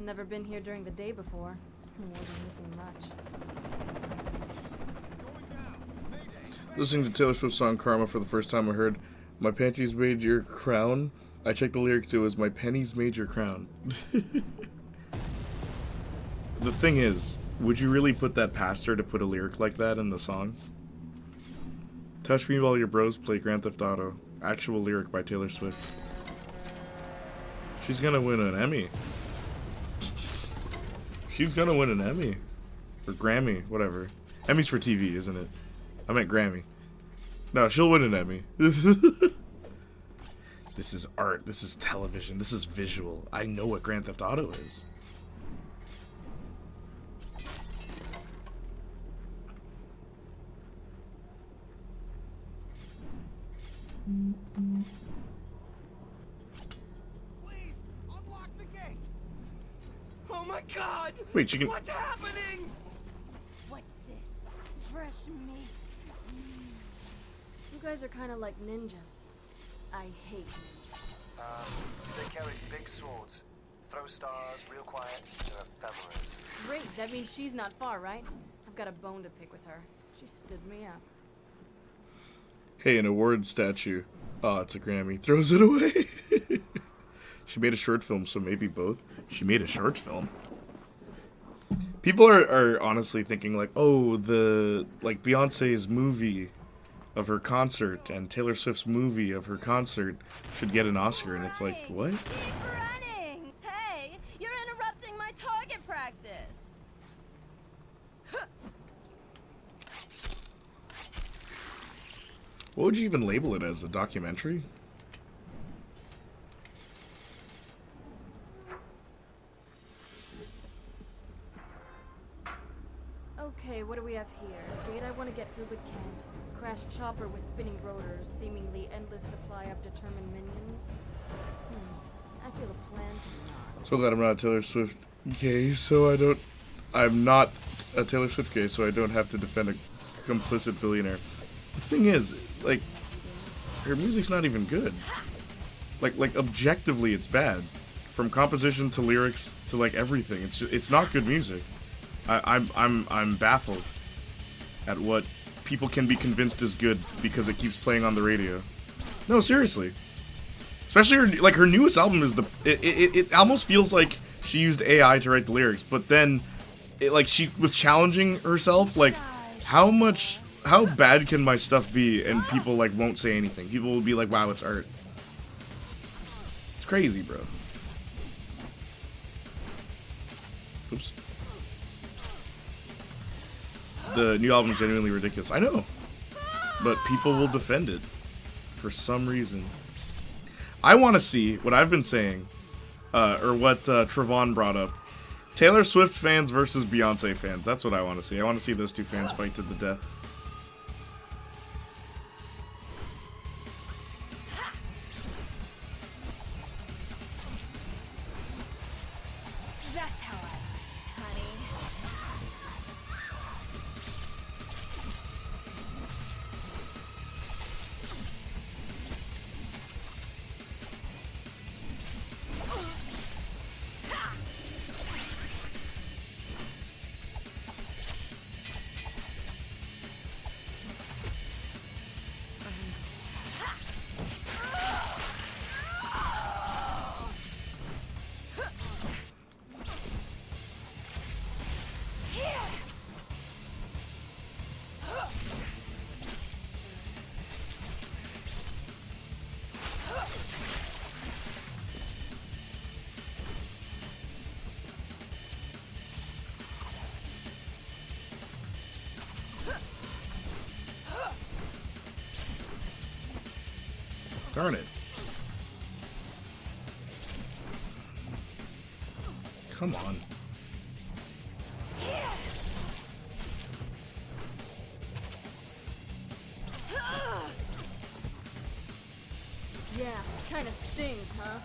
Never been here during the day before. Wasn't missing much. Listening to Taylor Swift's song Karma for the first time, I heard, "My panties made your crown." I checked the lyrics, it was, "My pennies made your crown." The thing is, would you really put that past her to put a lyric like that in the song? Touch me while your bros play Grand Theft Auto. Actual lyric by Taylor Swift. She's gonna win an Emmy. She's gonna win an Emmy. Or Grammy, whatever. Emmy's for TV, isn't it? I meant Grammy. No, she'll win an Emmy. This is art. This is television. This is visual. I know what Grand Theft Auto is. Please, unlock the gate. Oh my God! Wait, you can... What's happening? What's this? Fresh meat. You guys are kind of like ninjas. I hate ninjas. Do they carry big swords? Throw stars, real quiet, they're ephemeras. Great, that means she's not far, right? I've got a bone to pick with her. She stood me up. Hey, an award statue. Oh, it's a Grammy. Throws it away. She made a short film, so maybe both. She made a short film. People are honestly thinking like, oh, like Beyonce's movie of her concert and Taylor Swift's movie of her concert should get an Oscar, and it's like, what? Keep running! Hey, you're interrupting my target practice. What would you even label it as? A documentary? Okay, what do we have here? Gate I want to get through but can't. Crashed chopper with spinning rotors, seemingly endless supply of determined minions. I feel a plan for not. So glad I'm not a Taylor Swift gay, I'm not a Taylor Swift gay, so I don't have to defend a complicit billionaire. The thing is, like, her music's not even good. Like objectively, it's bad. From composition to lyrics to like everything, it's not good music. I'm baffled at what people can be convinced is good because it keeps playing on the radio. No, seriously. Especially her newest album is it almost feels like she used AI to write the lyrics, but then she was challenging herself, like how bad can my stuff be, and people like won't say anything. People will be like, wow, it's art. It's crazy, bro. Oops. The new album is genuinely ridiculous. I know. But people will defend it for some reason. I want to see what I've been saying, or what Trevon brought up. Taylor Swift fans versus Beyonce fans. That's what I want to see. I want to see those two fans fight to the death. That's how I like it, honey. Darn it. Come on. Yeah, kinda stings, huh?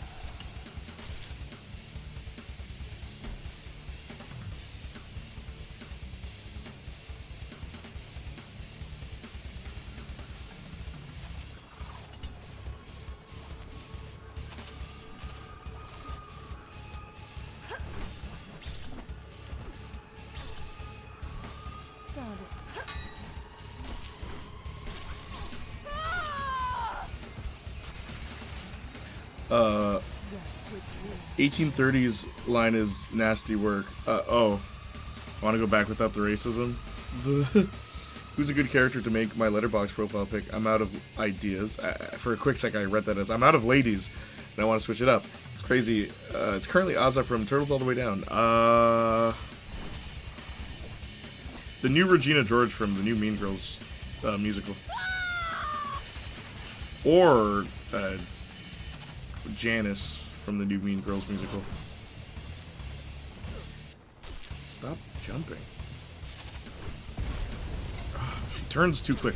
sound is 1830s line is nasty work. Oh. I want to go back without the racism. Who's a good character to make my letterbox profile pick? I'm out of ideas. For a quick sec, I read that as I'm out of ladies, and I want to switch it up. It's crazy. It's currently Ozza from Turtles All the Way Down. The new Regina George from the new Mean Girls musical. Or Janice from the new Mean Girls musical. Stop jumping. She turns too quick.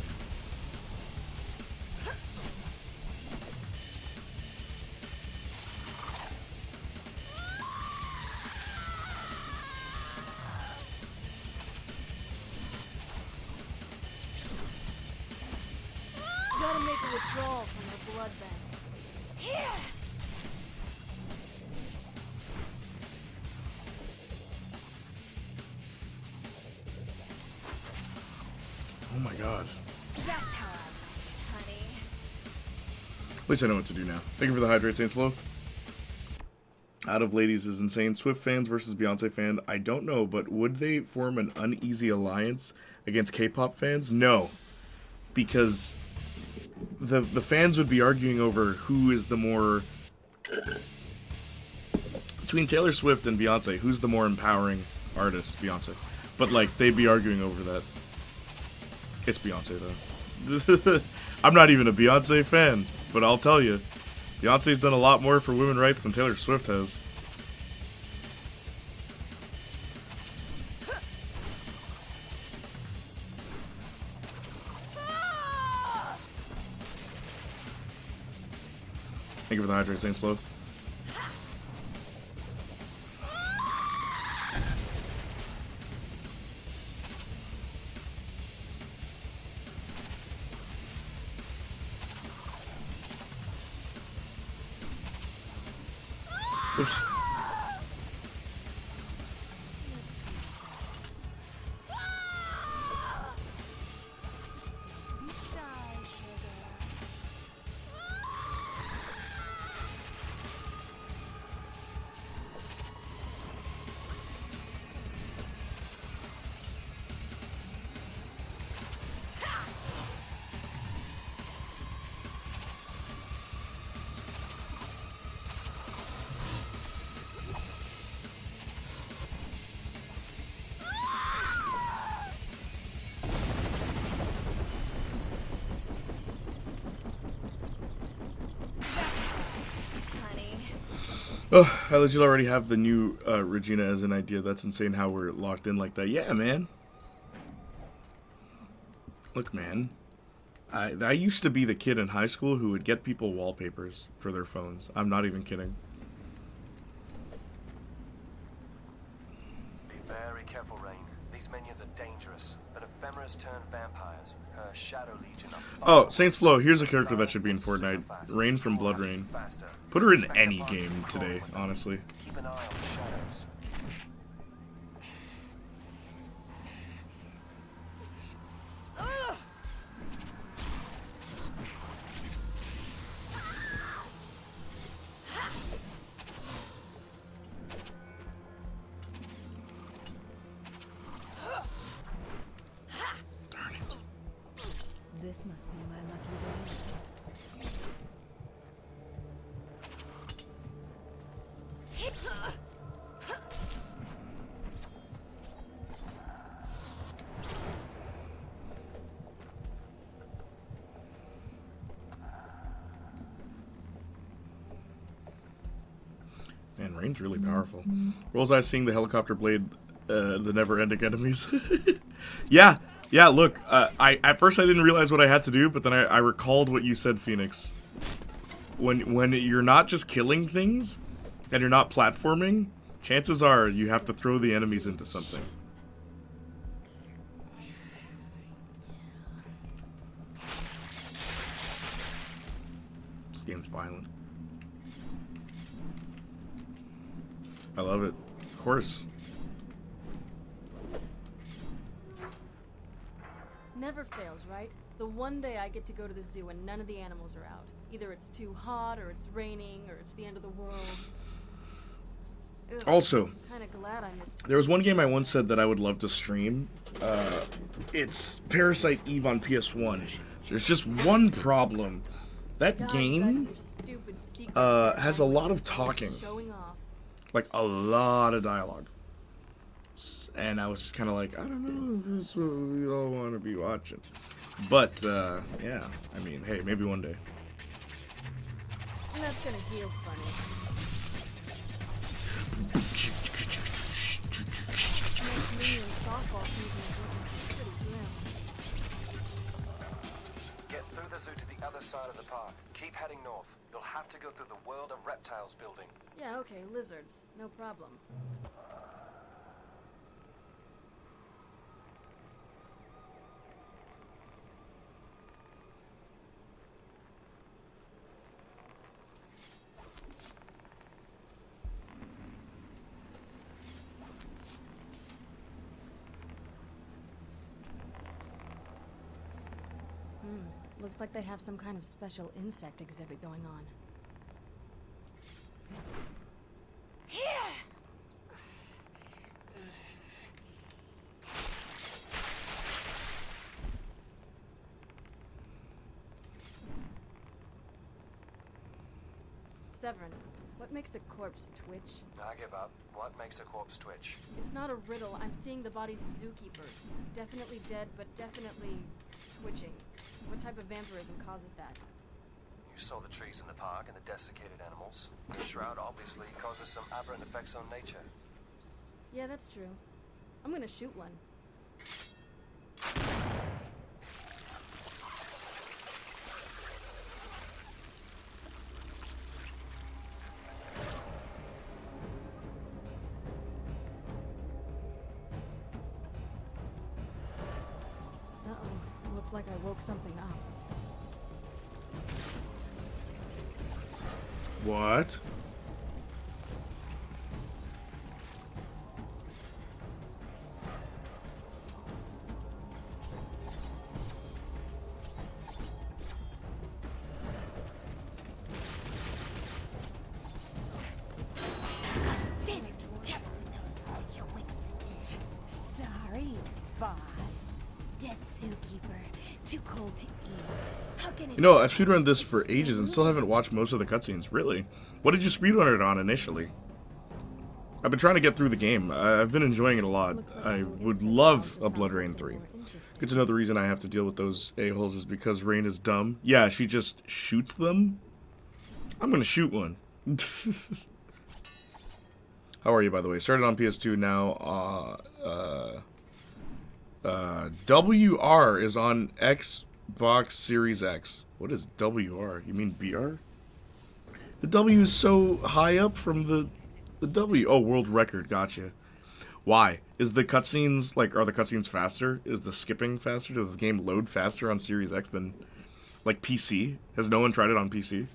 gotta make a withdrawal from her blood bank. Here! Oh my god. That's how I like it, honey. At least I know what to do now. Thank you for the hydrate, Saints Flow. Out of ladies is insane. Swift fans versus Beyonce fan. I don't know, but would they form an uneasy alliance against K-pop fans? No. Because the fans would be arguing over who is the more... Between Taylor Swift and Beyonce, who's the more empowering artist? Beyonce. But, like, they'd be arguing over that. It's Beyonce, though. I'm not even a Beyonce fan, but I'll tell you, Beyonce's done a lot more for women's rights than Taylor Swift has. Thank you for the hydrate, Saints Flow. Oops. Oh, I legit already have the new Regina as an idea. That's insane how we're locked in like that. Yeah, man. Look, man. I used to be the kid in high school who would get people wallpapers for their phones. I'm not even kidding. Be very careful, Rain. These minions are dangerous, but ephemeras turn vampires. Her Shadow Legion are Oh, Saints Flow, here's a character that should be in Fortnite. Rain from BloodRayne. Put her in any game today, honestly. Keep an eye on the shadows. Darn it. This must be my lucky day. Man, Rain's really powerful. Rolls eyes seeing the helicopter blade, the never-ending enemies. Yeah, look, at first I didn't realize what I had to do, but then I recalled what you said, Phoenix. When you're not just killing things, and you're not platforming, chances are you have to throw the enemies into something. This game's violent. I love it. Of course. never fails, right? The one day I get to go to the zoo and none of the animals are out. Either it's too hot, or it's raining, or it's the end of the world. Ugh, Also, I'm kinda glad I missed it. there was one game I once said that I would love to stream. It's Parasite Eve on PS1. There's just one problem. That God game bless your stupid secret has a lot of Jedi talking. showing off. Like, a lot of dialogue. And I was just kind of like, I don't know if this is what we all want to be watching. But, yeah. I mean, hey, maybe one day. And that's gonna heal funny. Next Minion softball season is looking pretty grim. Get through the zoo to the other side of the park. Keep heading north. You'll have to go through the World of Reptiles building. Yeah, okay, lizards. No problem. Looks like they have some kind of special insect exhibit going on. Severin, what makes a corpse twitch? I give up. What makes a corpse twitch? It's not a riddle. I'm seeing the bodies of zookeepers. Definitely dead, but definitely twitching. What type of vampirism causes that? You saw the trees in the park and the desiccated animals. The shroud obviously causes some aberrant effects on nature. Yeah, that's true. I'm gonna shoot one. Uh-oh. Looks like I woke something up. What? Damn it, careful with those. You'll wake up the dead. Sorry, boss. Dead zookeeper. Too cold to eat. How can it You know, I've speedrun this for ages and still haven't watched most of the cutscenes. Really? What did you speedrun it on initially? I've been trying to get through the game. I've been enjoying it a lot. I would love a BloodRayne 3. Good to know the reason I have to deal with those a-holes is because Rain is dumb. Yeah, she just shoots them. I'm gonna shoot one. How are you, by the way? Started on PS2 now. WR is on Xbox Series X. What is WR? You mean BR? The W is so high up from the W. Oh, world record. Gotcha. Why? Is the cutscenes, like, are the cutscenes faster? Is the skipping faster? Does the game load faster on Series X than, like, PC? Has no one tried it on PC?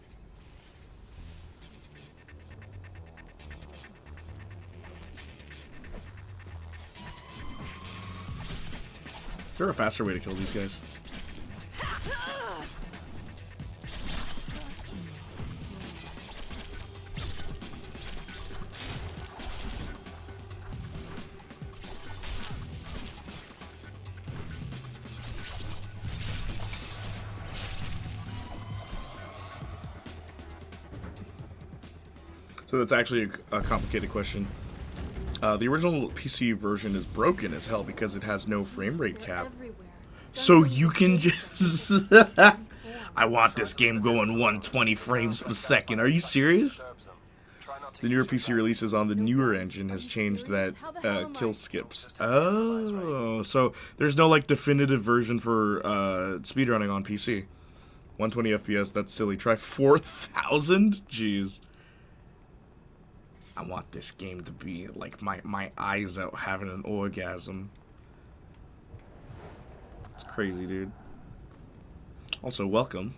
Is there a faster way to kill these guys? So that's actually a complicated question. The original PC version is broken as hell because it has no frame rate cap. So you can just... I want this game going 120 frames per second. Are you serious? The newer PC releases on the newer engine has changed that kill skips. Oh, so there's no like definitive version for speedrunning on PC. 120 FPS, that's silly. Try 4,000? Jeez. I want this game to be like my eyes out having an orgasm. It's crazy, dude. Also, welcome.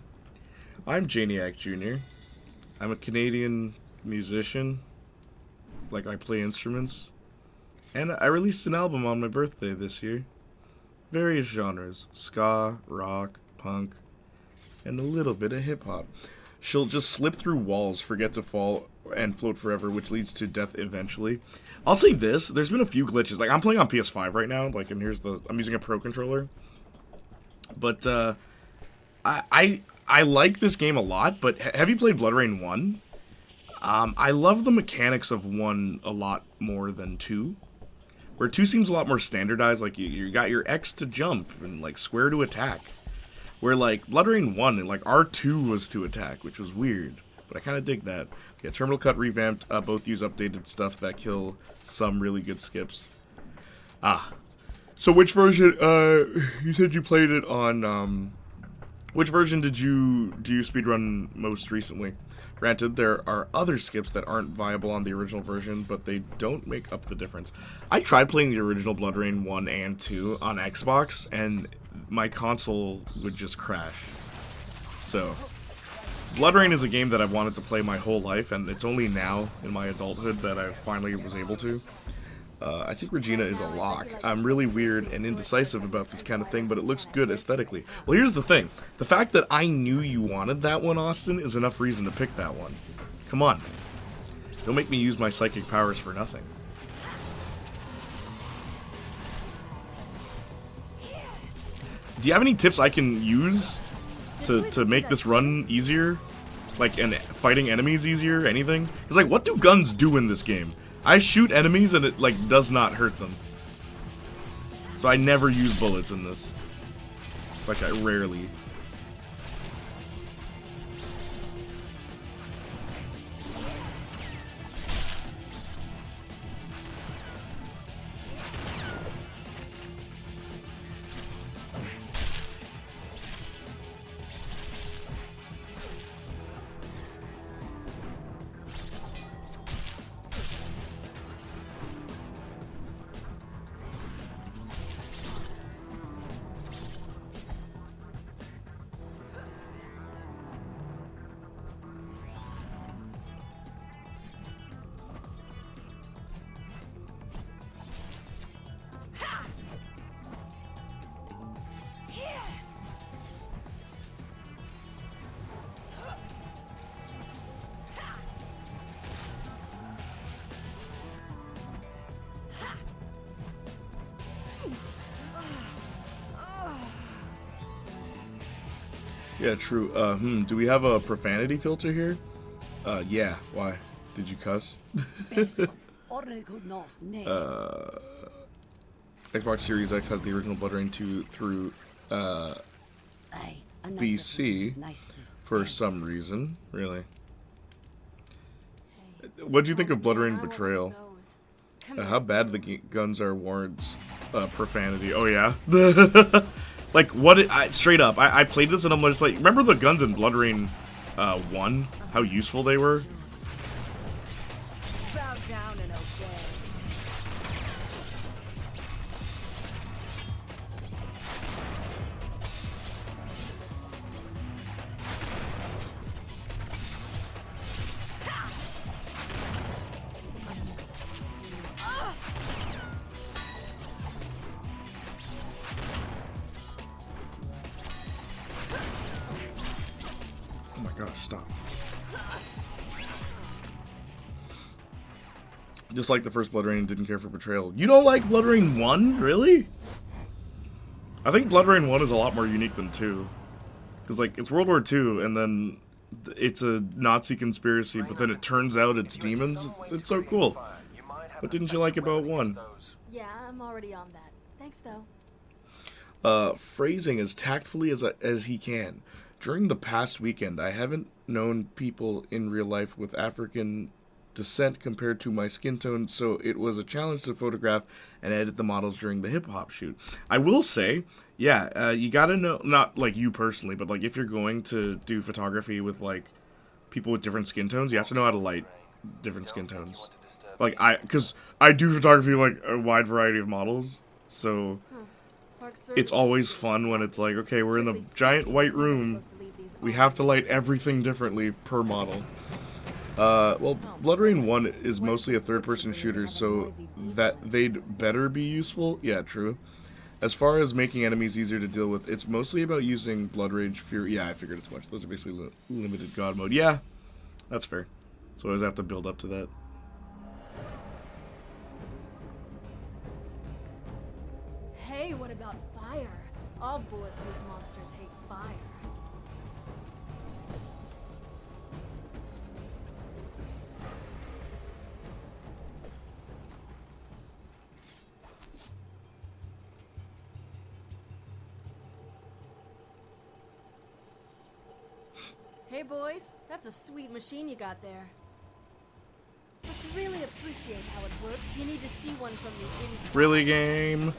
I'm Playniac Jr. I'm a Canadian musician. Like, I play instruments. And I released an album on my birthday this year. various genres, ska, rock, punk, and a little bit of hip-hop. She'll just slip through walls, forget to fall, and float forever, which leads to death eventually. I'll say this, there's been a few glitches. Like, I'm playing on PS5 right now, like, and I'm using a Pro controller. But, I like this game a lot, but have you played BloodRayne 1? I love the mechanics of 1 a lot more than 2. Where 2 seems a lot more standardized, like, you got your X to jump, and, like, square to attack. Where, like, BloodRayne 1, like, R2 was to attack, which was weird. But I kind of dig that. Yeah, Terminal Cut revamped. Both use updated stuff that kill some really good skips. So which version, you said you played it on, which version do you speedrun most recently? Granted, there are other skips that aren't viable on the original version, but they don't make up the difference. I tried playing the original BloodRayne 1 and 2 on Xbox, and my console would just crash. So, BloodRayne is a game that I've wanted to play my whole life, and it's only now, in my adulthood, that I finally was able to. I think Regina is a lock. I'm really weird and indecisive about this kind of thing, but it looks good aesthetically. Well, here's the thing. The fact that I knew you wanted that one, Austin, is enough reason to pick that one. Come on. Don't make me use my psychic powers for nothing. Do you have any tips I can use to make this run easier? Like, and fighting enemies easier? Anything? Because, like, what do guns do in this game? I shoot enemies and it, like, does not hurt them. So I never use bullets in this. Like, I rarely. Yeah, true. Do we have a profanity filter here? Yeah. Why? Did you cuss? Xbox Series X has the original BloodRayne 2 through BC for some reason. Really? What'd you think of BloodRayne Betrayal? How bad the guns are warrants profanity. Oh yeah. Like what? Straight up, I played this and I'm just like, remember the guns in BloodRayne 1? How useful they were. Bow down and obey. Oh my gosh, stop. Just like the first BloodRayne, didn't care for Betrayal. You don't like BloodRayne 1? Really? I think BloodRayne 1 is a lot more unique than 2. Because, like, it's World War II, and then it's a Nazi conspiracy, but then it turns out it's demons. It's so cool. What didn't you like about 1? Yeah, I'm already on that. Thanks, though. Phrasing as tactfully as he can. During the past weekend, I haven't known people in real life with African descent compared to my skin tone, so it was a challenge to photograph and edit the models during the hip-hop shoot. I will say, yeah, you gotta know, not like you personally, but like if you're going to do photography with like people with different skin tones, you have to know how to light different skin tones. Like because I do photography like a wide variety of models, so it's always fun when it's like, okay, we're in the giant white room, we have to light everything differently per model. Well, BloodRayne 1 is mostly a third-person shooter, so that they'd better be useful. Yeah, true. As far as making enemies easier to deal with, it's mostly about using Blood Rage, Fury. Yeah, I figured as much. Those are basically limited God mode. Yeah, that's fair. So I always have to build up to that. Hey, what about fire? All bulletproof monsters hate fire. Hey boys, that's a sweet machine you got there. But to really appreciate how it works, you need to see one from the inside. Really, game?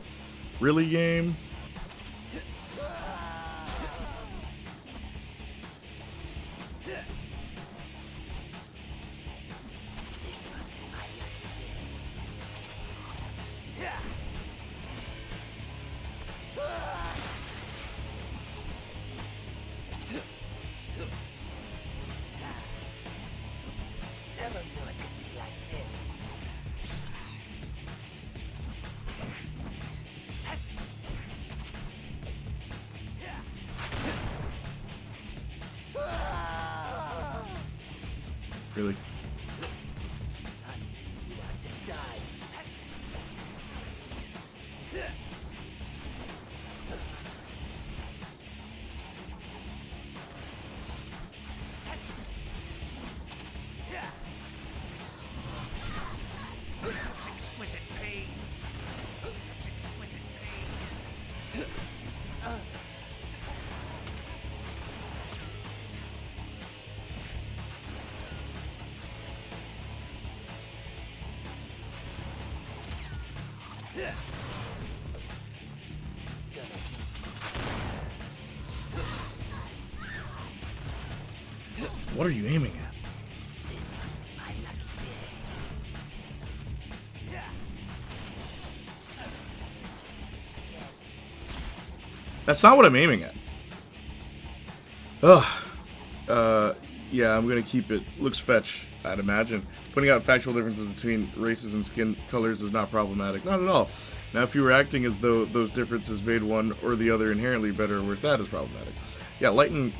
Really, game? Never knew it could be like this. Really? You want to die. Such exquisite pain. Such exquisite pain. What are you aiming at? This must be my lucky day. That's not what I'm aiming at. Ugh. Yeah, I'm gonna keep it. Looks fetch, I'd imagine. Pointing out factual differences between races and skin colors is not problematic. Not at all. Now, if you were acting as though those differences made one or the other inherently better or worse, that is problematic. Yeah, Lighten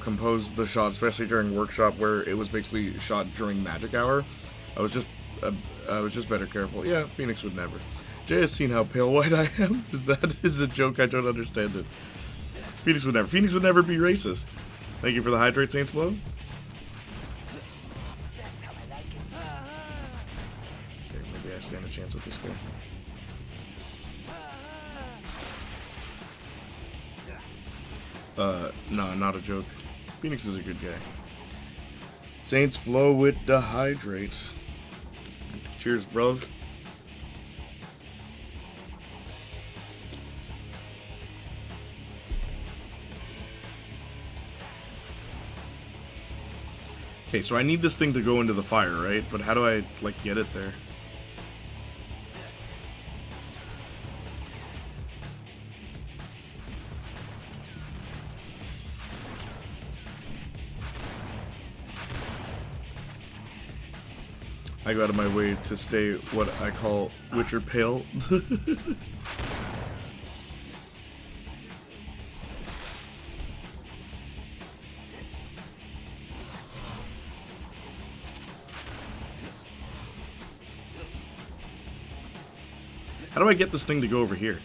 composed the shot, especially during workshop, where it was basically shot during magic hour. I was just better careful. Yeah, Phoenix would never. Jay has seen how pale white I am. That is a joke. I don't understand it. Phoenix would never. Phoenix would never be racist. Thank you for the hydrate, Saints Flow. That's how I like it. Okay, maybe I stand a chance with this guy. No, not a joke. Phoenix is a good guy. Saints Flow with the hydrate. Cheers, bruv. Okay, so I need this thing to go into the fire, right? But how do I, like, get it there? I go out of my way to stay what I call Witcher pale. How do I get this thing to go over here?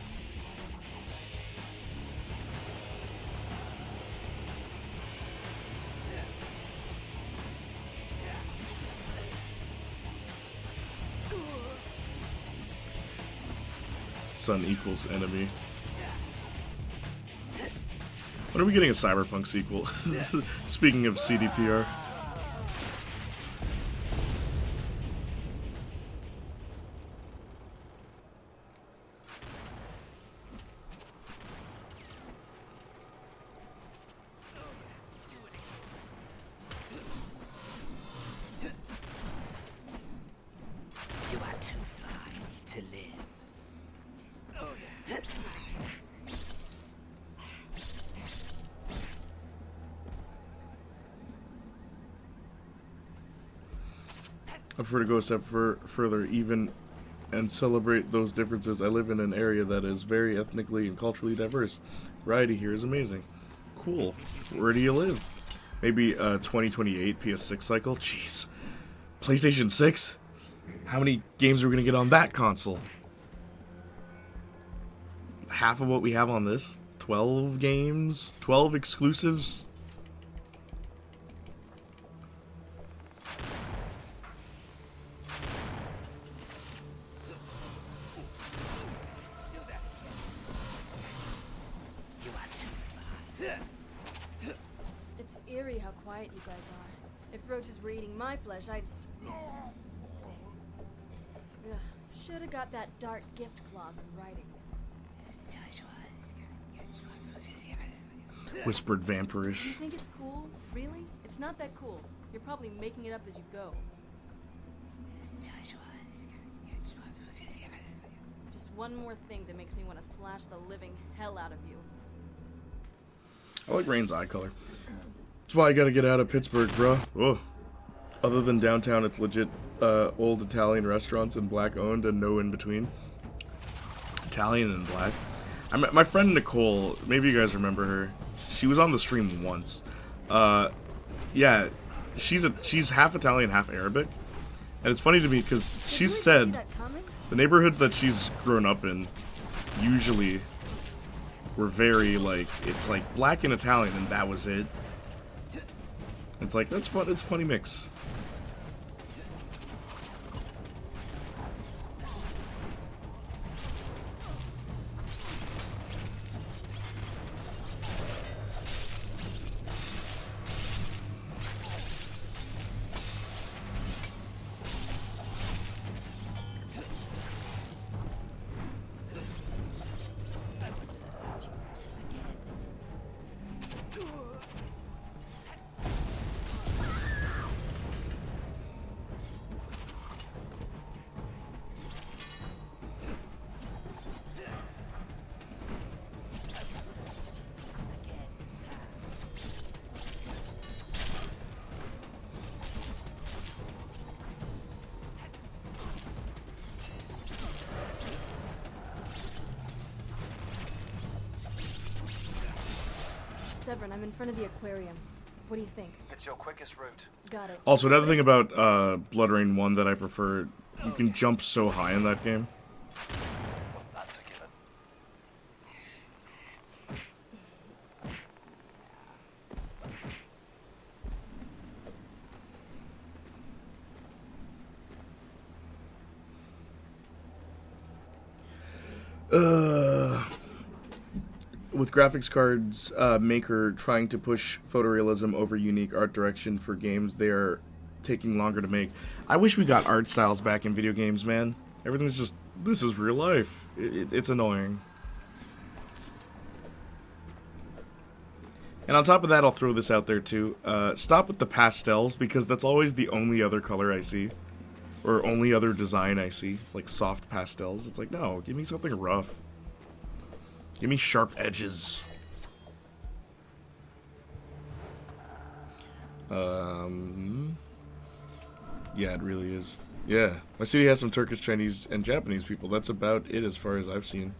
Sun equals enemy. When are we getting a Cyberpunk sequel? Speaking of CDPR. You are too fine to live. I prefer to go a step further, even and celebrate those differences. I live in an area that is very ethnically and culturally diverse. Variety here is amazing. Cool. Where do you live? Maybe 2028 PS6 cycle? Jeez. PlayStation 6? How many games are we going to get on that console? Half of what we have on this? 12 games? 12 exclusives? It's eerie how quiet you guys are. If roaches were eating my flesh, I'd should have got that dark gift clause in writing. Whispered You vampirish. think it's cool? Really? It's not that cool. You're probably making it up as you go. Just one more thing that makes me want to slash the living hell out of you. I like Rayne's eye color. That's why I gotta get out of Pittsburgh, bro. Whoa. Other than downtown, it's legit old Italian restaurants and black owned and no in between. Italian and black. My friend Nicole, maybe you guys remember her. She was on the stream once. Yeah, she's half Italian, half Arabic. And it's funny to me because she Did you said see that coming? the neighborhoods that she's grown up in usually were very like, it's like black and Italian and that was it. It's like, that's fun. It's a funny mix. Severin, I'm in front of the aquarium. What do you think? It's your quickest route. Got it. Also, another thing about BloodRayne 1 that I prefer, you can jump so high in that game. Well, that's a given. With graphics cards maker trying to push photorealism over unique art direction for games they are taking longer to make. I wish we got art styles back in video games, man. Everything's just, this is real life. It's annoying. And on top of that, I'll throw this out there too. Stop with the pastels, because that's always the only other color I see. Or only other design I see. Like soft pastels. It's like, no, give me something rough. Give me sharp edges. Yeah, it really is. Yeah, my city has some Turkish, Chinese, and Japanese people. That's about it as far as I've seen.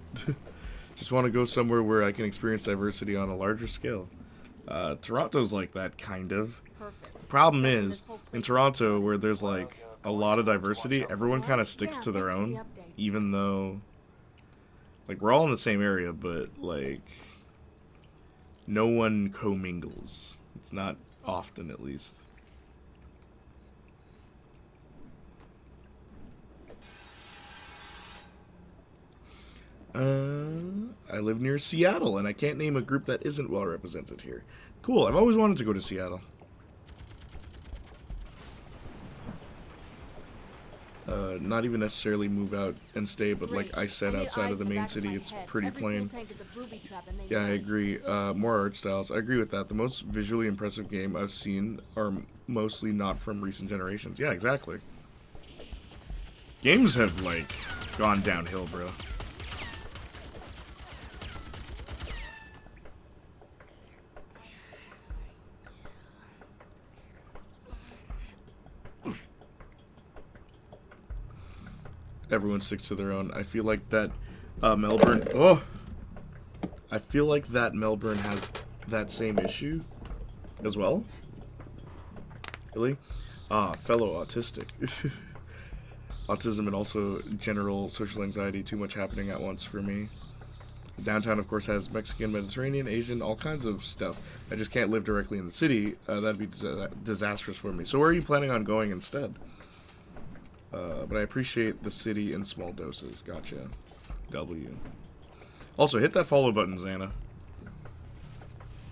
Just want to go somewhere where I can experience diversity on a larger scale. Toronto's like that, kind of. Perfect. Problem Severin, is, this whole place in is Toronto, fun. where there's like a lot of diversity, everyone kind of sticks Yeah, to their thanks for the own, update. even though, like, we're all in the same area, but like, no one commingles. It's not often, at least. I live near Seattle, and I can't name a group that isn't well represented here. Cool, I've always wanted to go to Seattle. Not even necessarily move out and stay, but like I said, need outside eyes of the in main back city, my it's head. pretty Every plain. fuel tank is a booby trap and they Yeah, I know. agree. More art styles. I agree with that. The most visually impressive game I've seen are mostly not from recent generations. Yeah, exactly. Games have, like, gone downhill, bro. everyone sticks to their own. I feel like that Melbourne. Oh, I feel like that Melbourne has that same issue as well. Really? Fellow autistic. Autism and also general social anxiety, too much happening at once for me. Downtown, of course, has Mexican, Mediterranean, Asian, all kinds of stuff. I just can't live directly in the city. That'd be disastrous for me. So where are you planning on going instead? But I appreciate the city in small doses. Gotcha. W. Also, hit that follow button, Xana.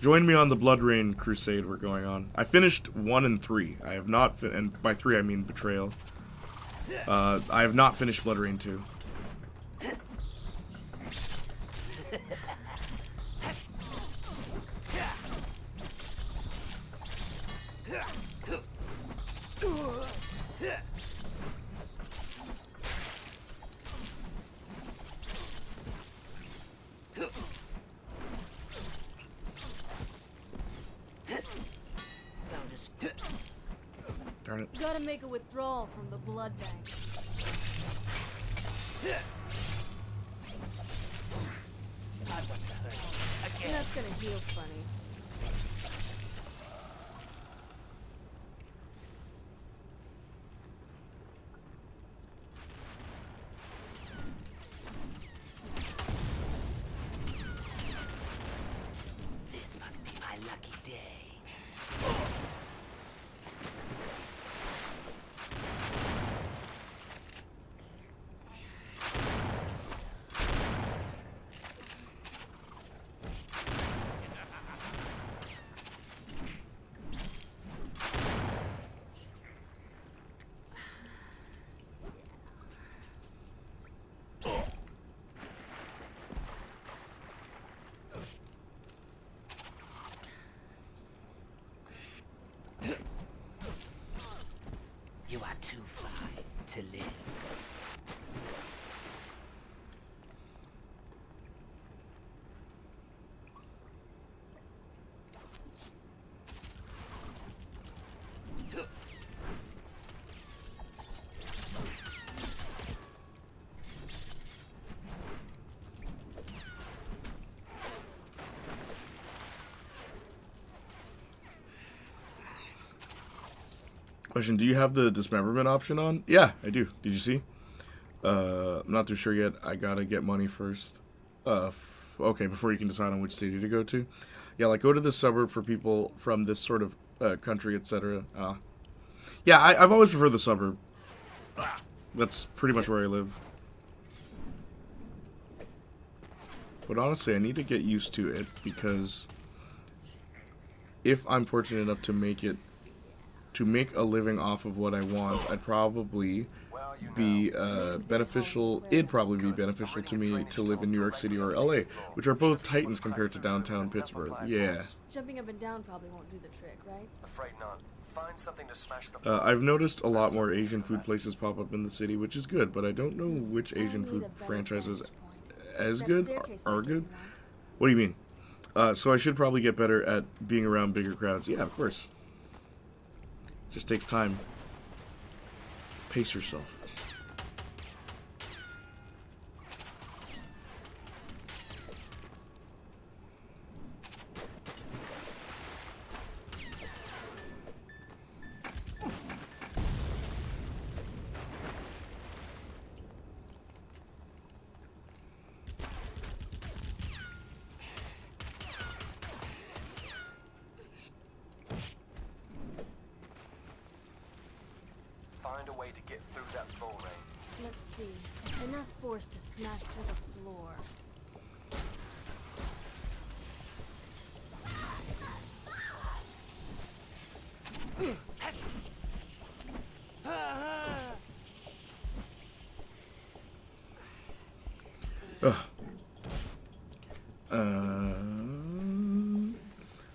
Join me on the BloodRayne crusade we're going on. I finished 1 and 3. I have not, and by 3 I mean Betrayal. I have not finished BloodRayne 2. Darn it. Gotta make a withdrawal from the blood bank. That's gonna heal funny. This must be my lucky day. You are too fine to live. Question, do you have the dismemberment option on? Yeah, I do. Did you see? I'm not too sure yet. I gotta get money first. Okay, before you can decide on which city to go to. Yeah, like go to this suburb for people from this sort of country, etc. Yeah, I've always preferred the suburb. That's pretty much where I live. But honestly, I need to get used to it because if I'm fortunate enough to make a living off of what I want, I'd probably be beneficial. It'd probably be beneficial to me to live in New York City or LA, which are both titans compared to downtown Pittsburgh. Yeah. Jumping up and down probably won't do the trick, right? Afraid not. Find something to smash the I've noticed a lot more Asian food places pop up in the city, which is good, but I don't know which Asian I need food a better franchises vantage point. as That good staircase are might get good. me wrong. What do you mean? So I should probably get better at being around bigger crowds. Yeah, of course. Just takes time. Pace yourself. Find a way to get through that floor, Ray. Let's see. Enough force to smash through the floor.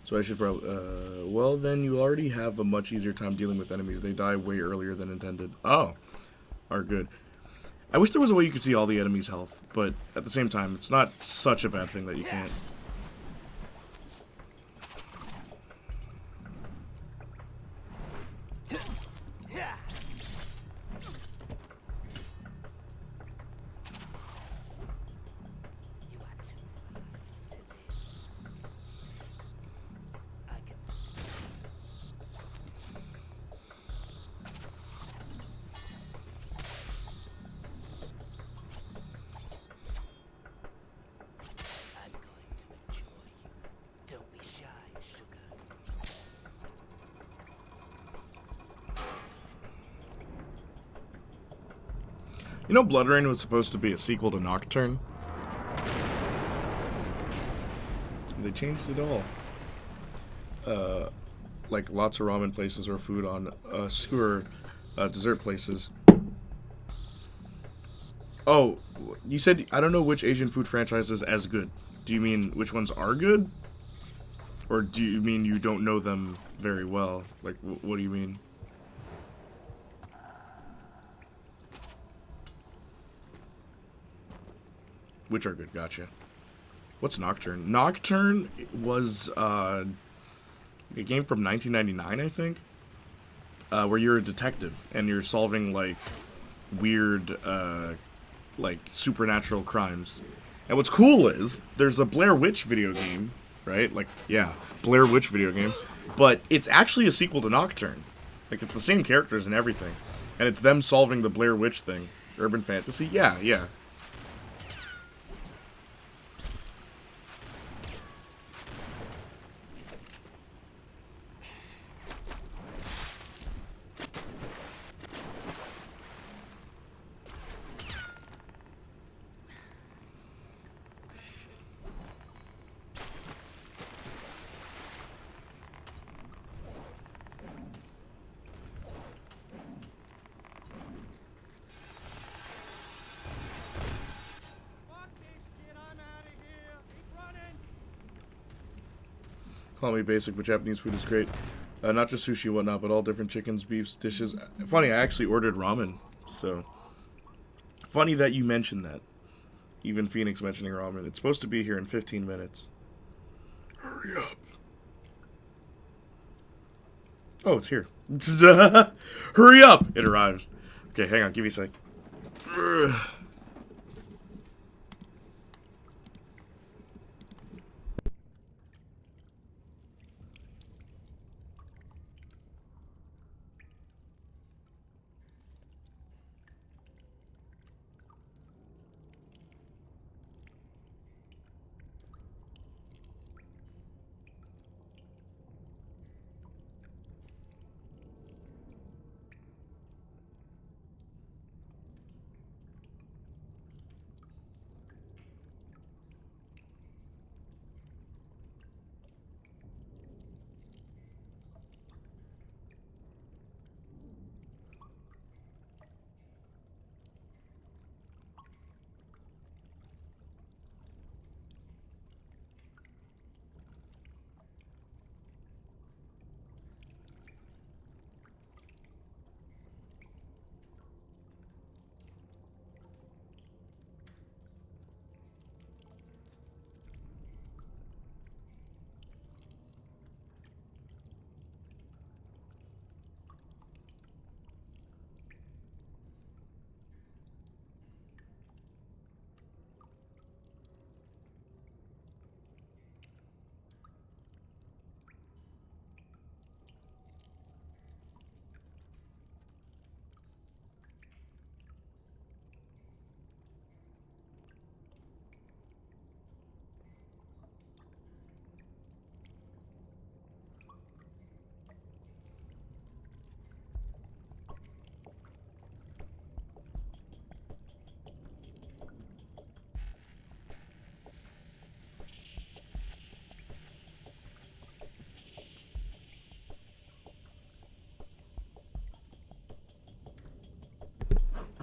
So I should probably, well then you already have a much easier time dealing with enemies. They die way earlier than intended. Oh, are good. I wish there was a way you could see all the enemies' health, but at the same time, it's not such a bad thing that you can't. You know, BloodRayne was supposed to be a sequel to Nocturne. They changed it all. Like lots of ramen places or food on skewer dessert places. Oh, you said I don't know which Asian food franchise is as good. Do you mean which ones are good? Or do you mean you don't know them very well? Like, what do you mean? Which are good, gotcha. What's Nocturne? Nocturne was a game from 1999, I think, where you're a detective and you're solving like weird, like supernatural crimes. And what's cool is there's a Blair Witch video game, right? Like, yeah, Blair Witch video game, but it's actually a sequel to Nocturne. Like, it's the same characters and everything, and it's them solving the Blair Witch thing. Urban fantasy, yeah, yeah. Call me basic, but Japanese food is great. Not just sushi and whatnot, but all different chickens, beefs, dishes. Funny, I actually ordered ramen, so... Funny that you mentioned that. Even Phoenix mentioning ramen. It's supposed to be here in 15 minutes. Hurry up. Oh, it's here. Hurry up! It arrives. Okay, hang on, give me a sec.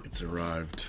It's arrived.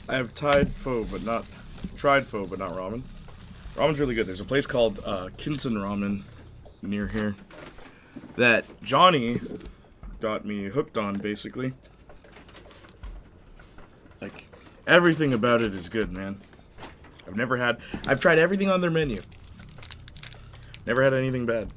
I have tried pho, but not ramen. Ramen's really good. There's a place called Kinsen Ramen near here that Johnny got me hooked on, basically. Like, everything about it is good, man. I've tried everything on their menu. Never had anything bad.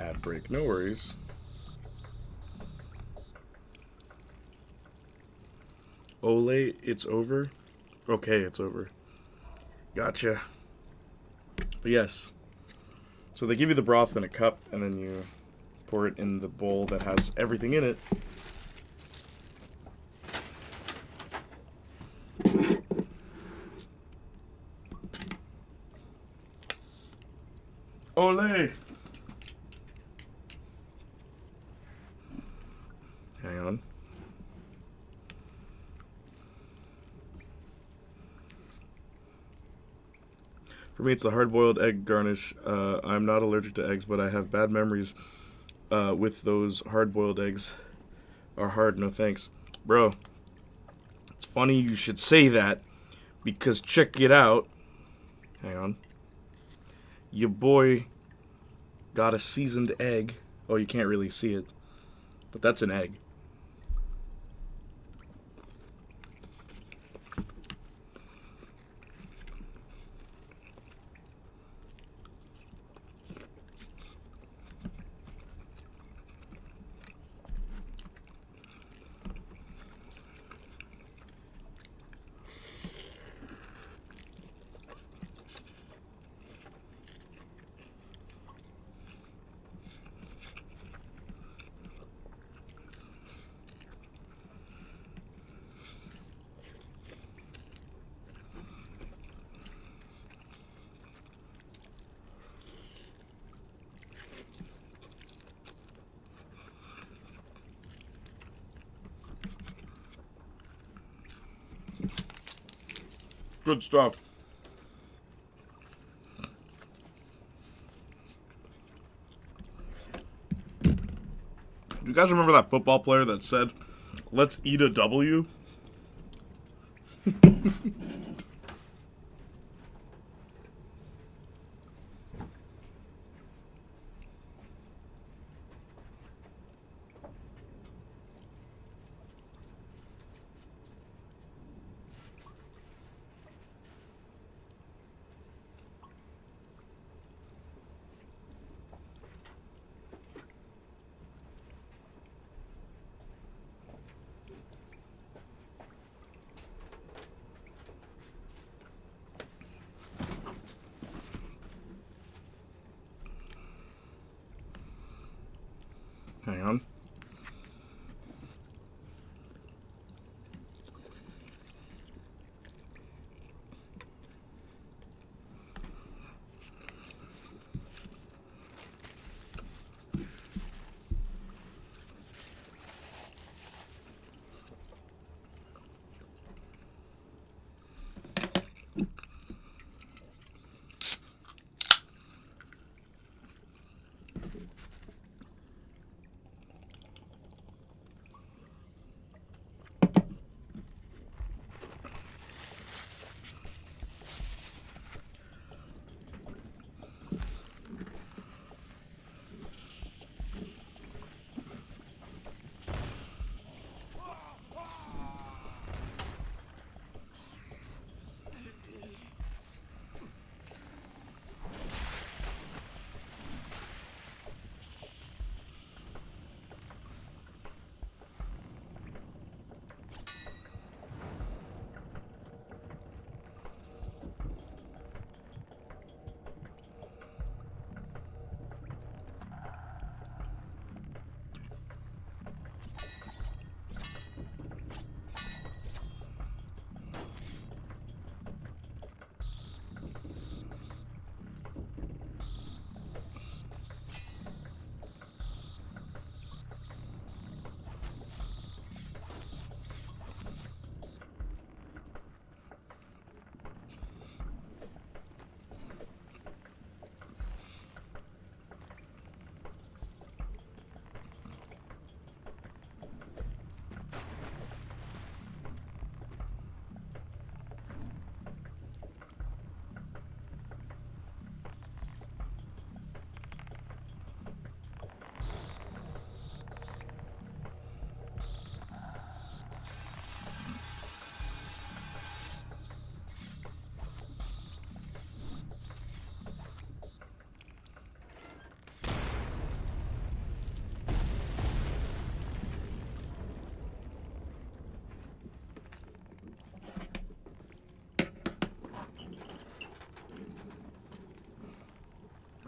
Ad break, no worries. Ole, it's over? Okay, it's over. Gotcha. But yes. So they give you the broth in a cup, and then you pour it in the bowl that has everything in it. Ole! Hang on. For me, it's the hard-boiled egg garnish. I'm not allergic to eggs, but I have bad memories with those hard-boiled eggs. Are hard, no thanks. Bro, it's funny you should say that, because check it out. Hang on. Your boy got a seasoned egg. Oh, you can't really see it, but that's an egg. Good stuff. Do you guys remember that football player that said, "Let's eat a W"? Hang on.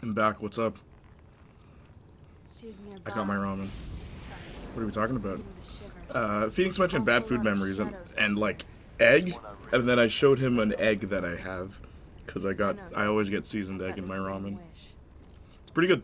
I'm back. What's up? She's nearby. I got my ramen. What are we talking about? Getting the shivers. Phoenix mentioned bad food memories and like egg, and then I showed him an egg that I have because I always get seasoned egg in my ramen. It's pretty good.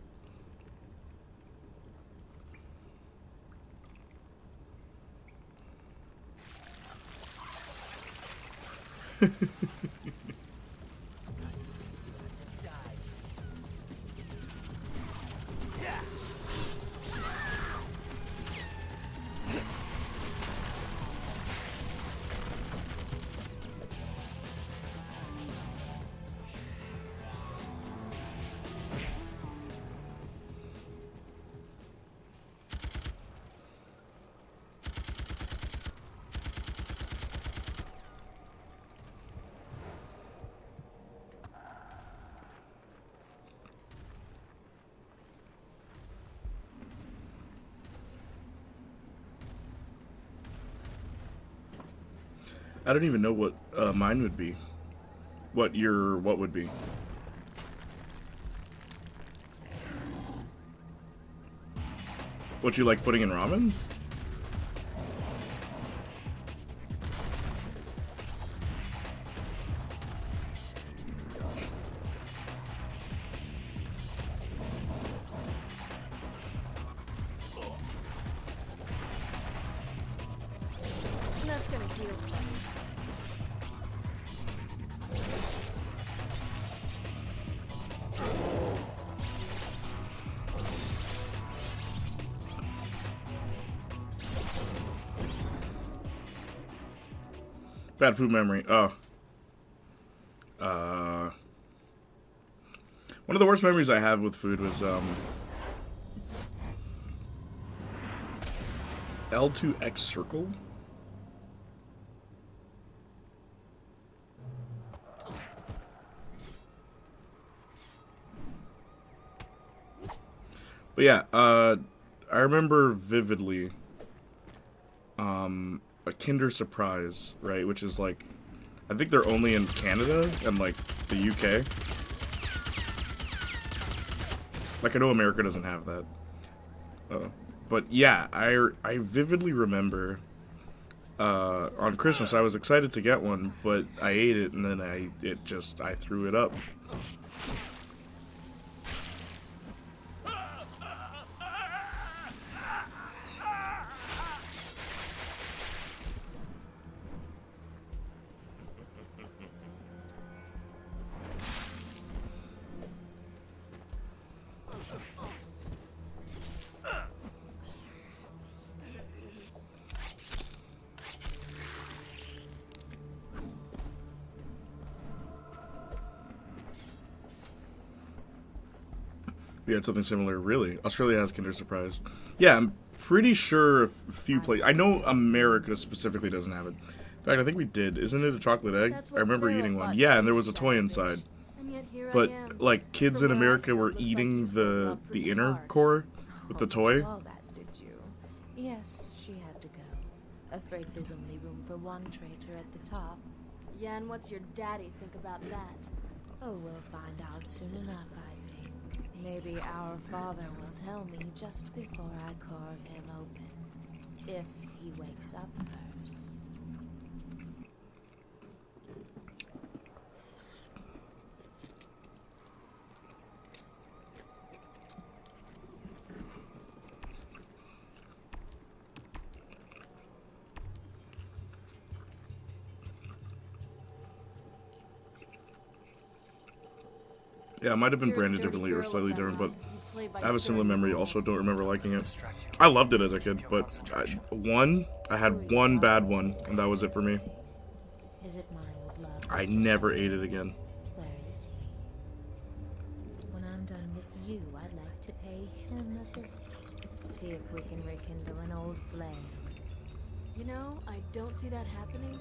I don't even know what mine would be. What would be? What you like putting in ramen? That's gonna heal. Bad food memory. Oh. One of the worst memories I have with food was L2X Circle. But yeah, I remember vividly a Kinder Surprise, right? Which is like, I think they're only in Canada and like the UK. Like I know America doesn't have that. But yeah, I vividly remember on Christmas I was excited to get one, but I ate it and then I threw it up. We had something similar, really. Australia has Kinder Surprise. Yeah, I'm pretty sure a few places. I know America specifically doesn't have it. In fact, I think we did. Isn't it a chocolate egg? That's I what remember Carol eating one. thought Yeah, too, and there was a toy Shellfish. inside. And yet here But I am. like kids From in where I America stood, were looks like eating you set the up pretty inner hard. core with the You toy. saw that, did you? Yes, she had to go. Afraid there's only room for one traitor at the top. Yeah, and what's your daddy think about that? Oh, we'll find out soon enough, I think. Maybe our father will tell me just before I carve him open. If he wakes up first. Yeah, it might have been You're a branded dirty differently or girl slightly with that different, but one. You play by I have a similar dirty memory. rules. Also, don't remember liking it. Distract you. I loved it as a kid, but I had one bad one, and that was it for me. Is it my old love? I Mr. never Shepard? ate it again. Where is he? When I'm done with you, I'd like to pay him a visit. See if we can rekindle an old flame. You know, I don't see that happening.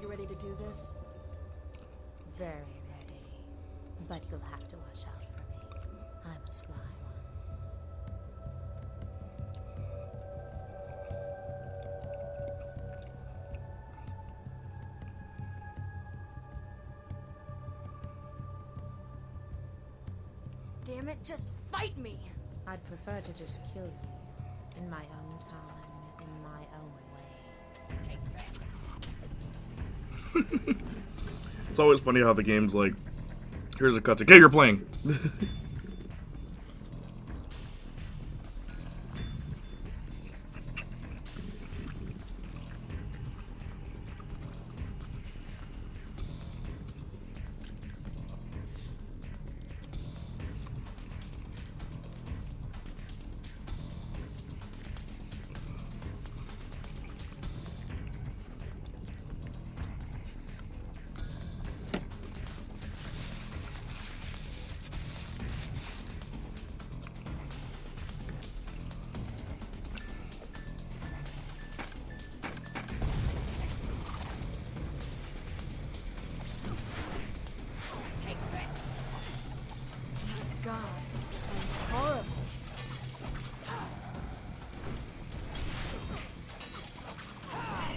You ready to do this? Very ready. But you'll have to watch out for me. I'm a sly one. damn it, just fight me! I'd prefer to just kill you. In my own time, in my own way. Take that. It's always funny how the game's like, here's a cutscene. Okay, you're playing. God, that's horrible.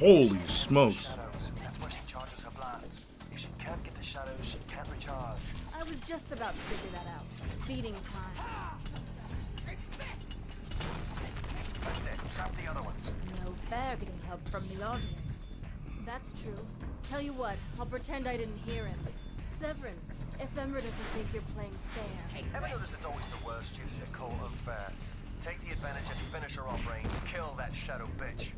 Holy smokes. Shadows. That's where she charges her blasts. If she can't get to shadows, she can't recharge. I was just about to figure that out. Feeding time. That's it. Trap the other ones. No fair getting help from the audience. That's true. Tell you what, I'll pretend I didn't hear him. Severin, if Ember doesn't think you're playing fair. Ever notice it's always the worst students that call unfair? Take the advantage and finish her off, Rain. Kill that shadow bitch.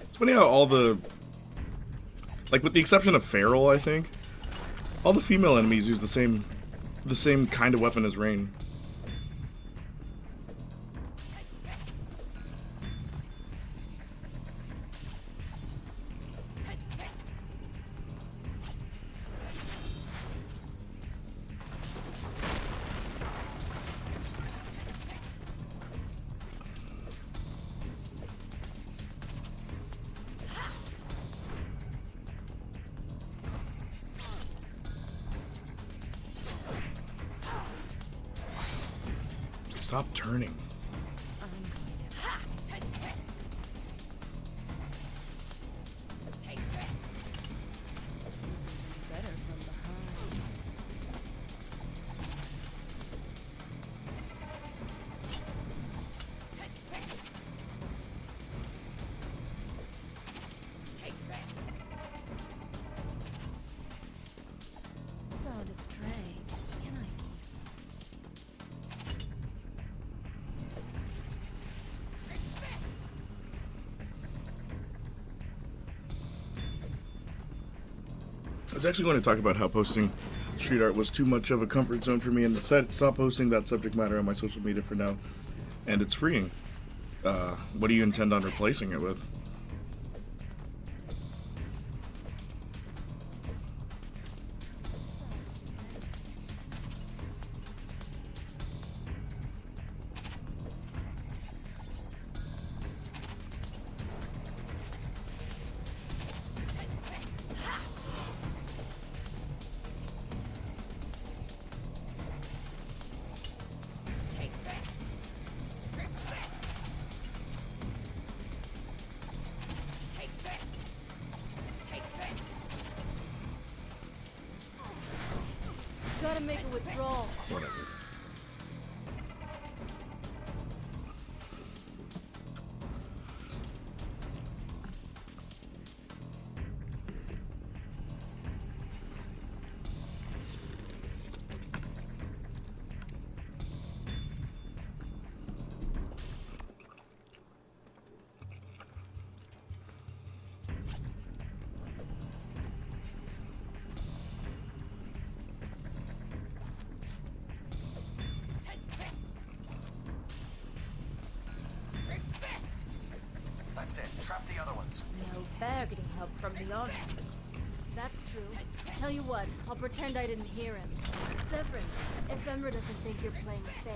It's funny how all the, like with the exception of Feral, I think, all the female enemies use the same kind of weapon as Rain. Stop turning. Better from behind. Found a stray. Can I keep? I was actually going to talk about how posting street art was too much of a comfort zone for me, and decided to stop posting that subject matter on my social media for now. And it's freeing. What do you intend on replacing it with? Gotta make a withdrawal. Whatever. That's it. Trap the other ones. No fair getting help from the audience. That's true. Tell you what, I'll pretend I didn't hear him. Severin, if Emra doesn't think you're playing fair.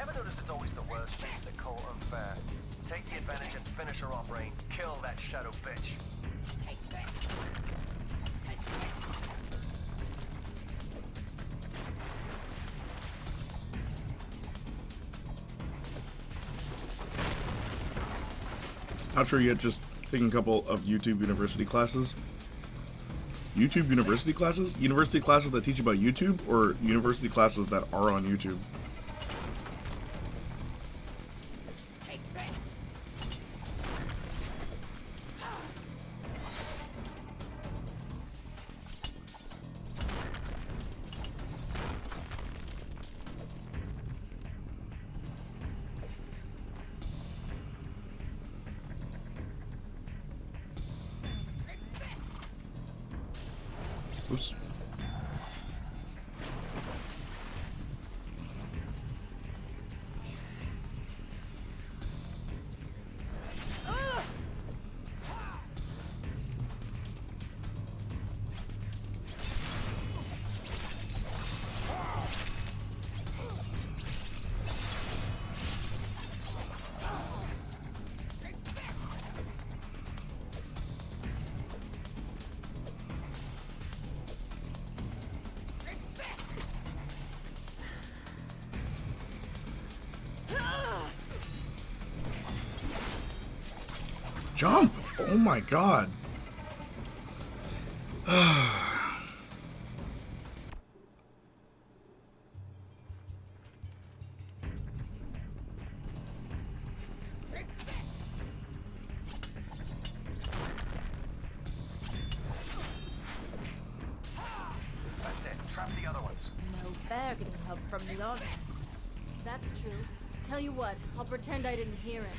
Ever notice it's always the worst chicks that call unfair? Take the advantage and finish her off, Rain. Kill that shadow bitch. Not sure yet, just taking a couple of YouTube university classes. YouTube university classes? University classes that teach about YouTube, or university classes that are on YouTube? Oops. Jump! Oh my god. That's it. Trap the other ones. No fair getting help from the audience. That's true. Tell you what, I'll pretend I didn't hear him.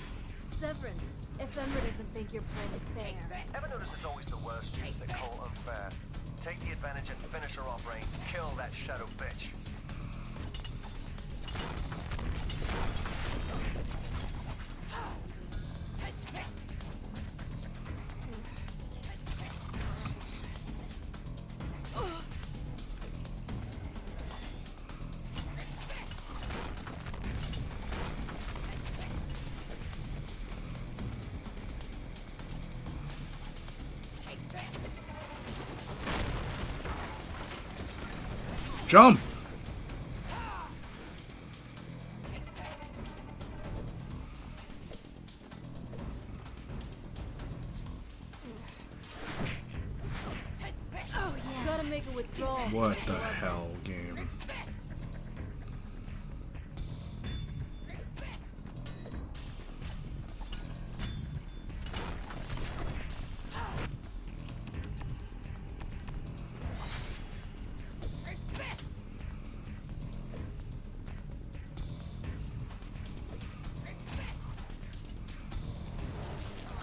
Severin, if Emra doesn't think you're playing fair. Ever notice it's always the worst chicks that call unfair? Take the advantage and finish her off, Rain. Kill that shadow bitch. Jump! Gotta make a withdrawal. What the hell, game?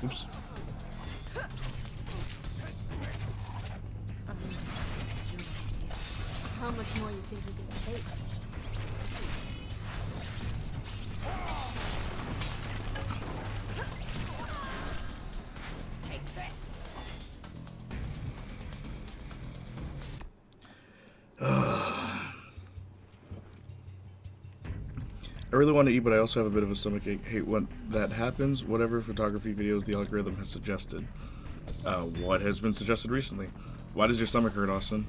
Oops. How much more you think you can take? I really want to eat, but I also have a bit of a stomach ache. Hate when that happens. Whatever photography videos the algorithm has suggested. What has been suggested recently? Why does your stomach hurt, Austin?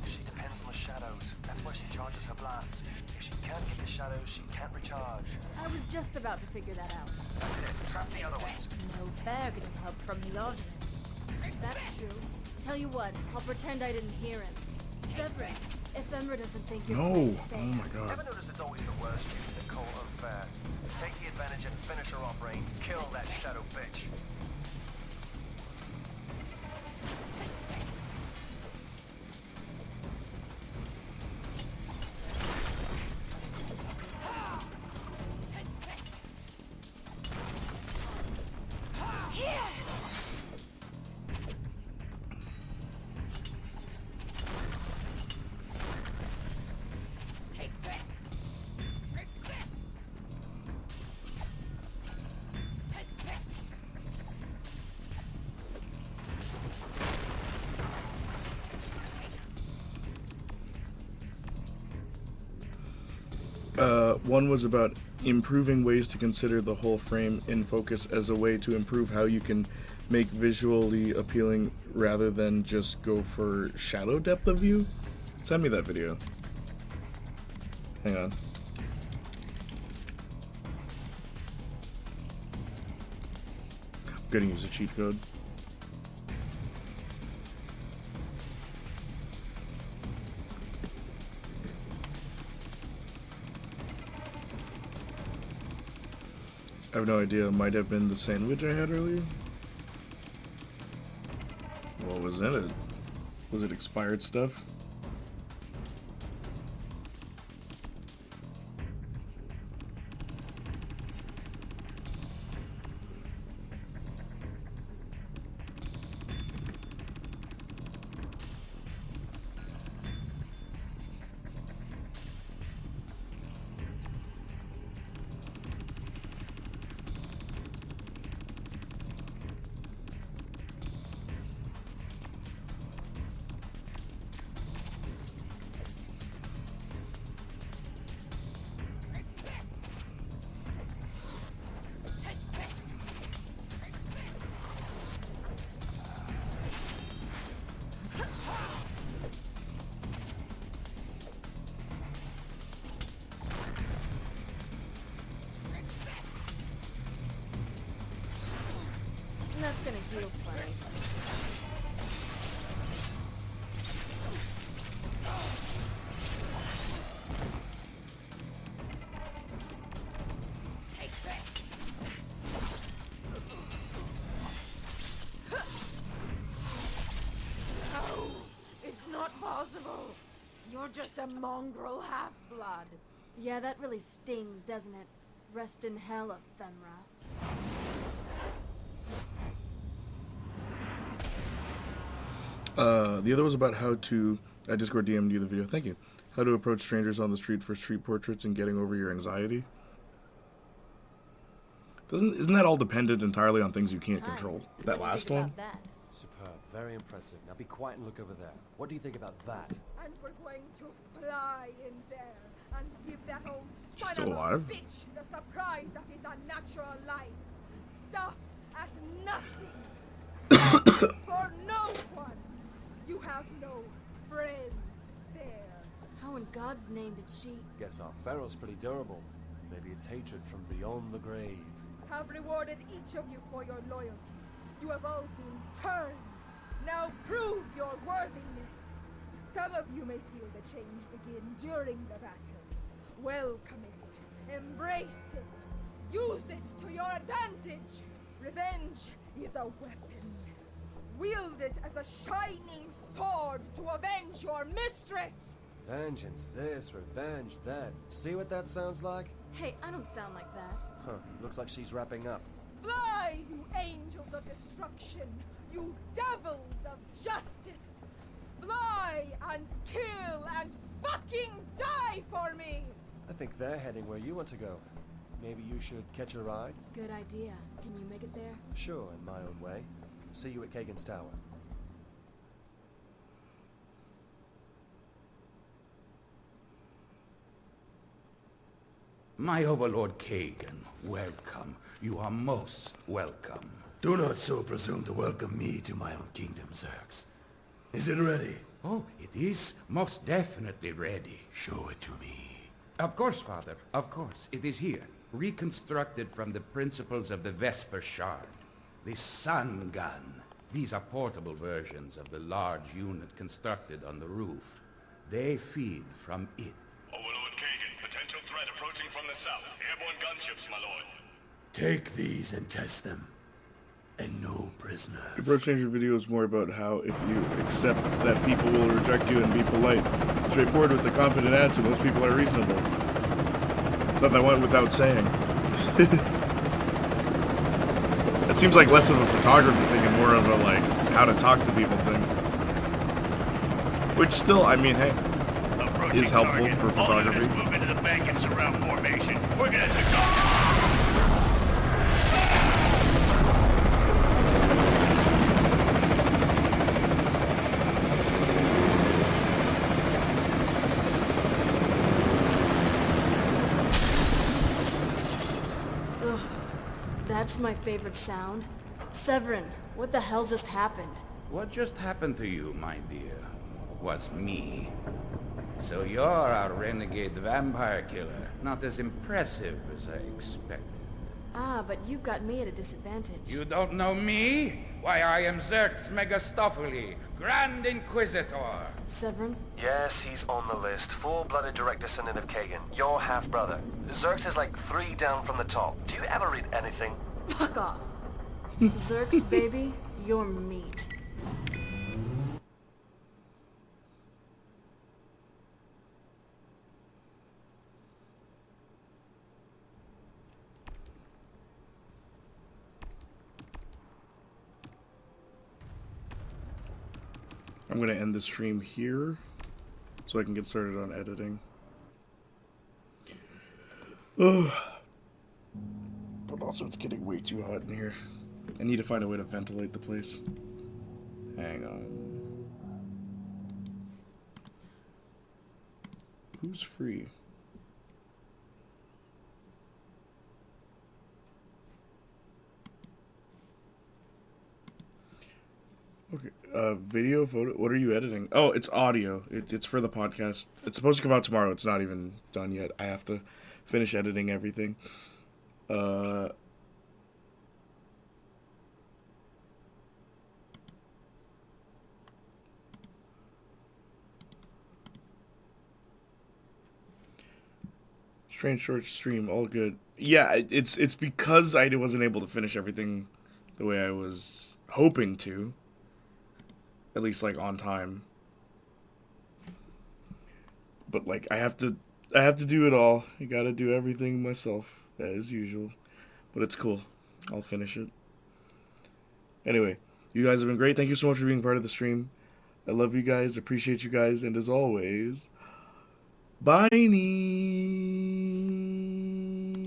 She depends on the shadows. That's why she charges her blasts. If she can't get the shadows, she can't recharge. I was just about to figure that out. That's it. Trap the other ones. No fair getting help from the audience. That's true. Tell you what, I'll pretend I didn't hear him. Severin, if Emra doesn't think you're No! playing Oh fair. my god. Ever notice it's always the worst chicks that call unfair? Take the advantage and finish her off, Rain. Kill that shadow bitch. One was about improving ways to consider the whole frame in focus as a way to improve how you can make visually appealing rather than just go for shadow depth of view. Send me that video. Hang on. I'm gonna use a cheat code. I have no idea. It might have been the sandwich I had earlier. What was in it? Was it expired stuff? That's gonna heal fine. No, it's not possible. You're just a mongrel half-blood. Yeah, that really stings, doesn't it? Rest in hell, ephemera. The other was about how to... I Discord DM'd you the video. Thank you. How to approach strangers on the street for street portraits and getting over your anxiety. Isn't that all dependent entirely on things you can't control? That last one? That? Superb, very impressive. Now be quiet and look over there. What do you think about that? And we're going to fly in there and give that old son Still of alive? a bitch the surprise of his unnatural life. Stop at nothing. Stop for no one. You have no friends there. How in God's name did she... Guess our Pharaoh's pretty durable. Maybe it's hatred from beyond the grave. Have rewarded each of you for your loyalty. You have all been turned. Now prove your worthiness. Some of you may feel the change begin during the battle. Welcome it. Embrace it. Use it to your advantage. Revenge is a weapon. Wield it as a shining sword to avenge your mistress. Vengeance this, revenge that. See what that sounds like? Hey, I don't sound like that. Huh, looks like she's wrapping up. Fly, you angels of destruction. You devils of justice. Fly and kill and fucking die for me. I think they're heading where you want to go. Maybe you should catch a ride? Good idea. Can you make it there? Sure, in my own way. See you at Kagan's Tower. My overlord Kagan, welcome. You are most welcome. Do not so presume to welcome me to my own kingdom, Zerx. Is it ready? Oh, it is most definitely ready. Show it to me. Of course, Father, of course. It is here, reconstructed from the principles of the Vesper Shard. The Sun Gun. These are portable versions of the large unit constructed on the roof. They feed from it. Overlord Kagan, potential threat approaching from the south. Airborne gunships, my lord. Take these and test them. And no The prisoners. Bro Stranger video is more about how if you accept that people will reject you and be polite, straightforward with a confident attitude, most people are reasonable. Thought that went without saying. It seems like less of a photography thing and more of a like how to talk to people thing. Which still, I mean, hey, is helpful for photography. Move into the bank and surround formation. We're gonna have to talk. That's my favorite sound. Severin, what the hell just happened? What just happened to you, my dear, was me. So you're our renegade vampire killer. Not as impressive as I expected. Ah, but you've got me at a disadvantage. You don't know me? Why, I am Xerx Megastophily, Grand Inquisitor. Severin? Yes, he's on the list. Full-blooded direct descendant of Kagan. Your half-brother. Xerx is like 3 down from the top. Do you ever read anything? Fuck off. Xerx, baby, you're meat. I'm gonna end the stream here so I can get started on editing. Ugh. But also it's getting way too hot in here. I need to find a way to ventilate the place. Hang on. Who's free? Okay, video, photo, what are you editing? Oh, it's audio. It's for the podcast. It's supposed to come out tomorrow. It's not even done yet. I have to finish editing everything. Strange short stream, all good. Yeah, it's because I wasn't able to finish everything the way I was hoping to. At least, like, on time. But, like, I have to do it all. I gotta do everything myself, as usual. But it's cool. I'll finish it. Anyway, you guys have been great. Thank you so much for being part of the stream. I love you guys, appreciate you guys, and as always, bye-nie!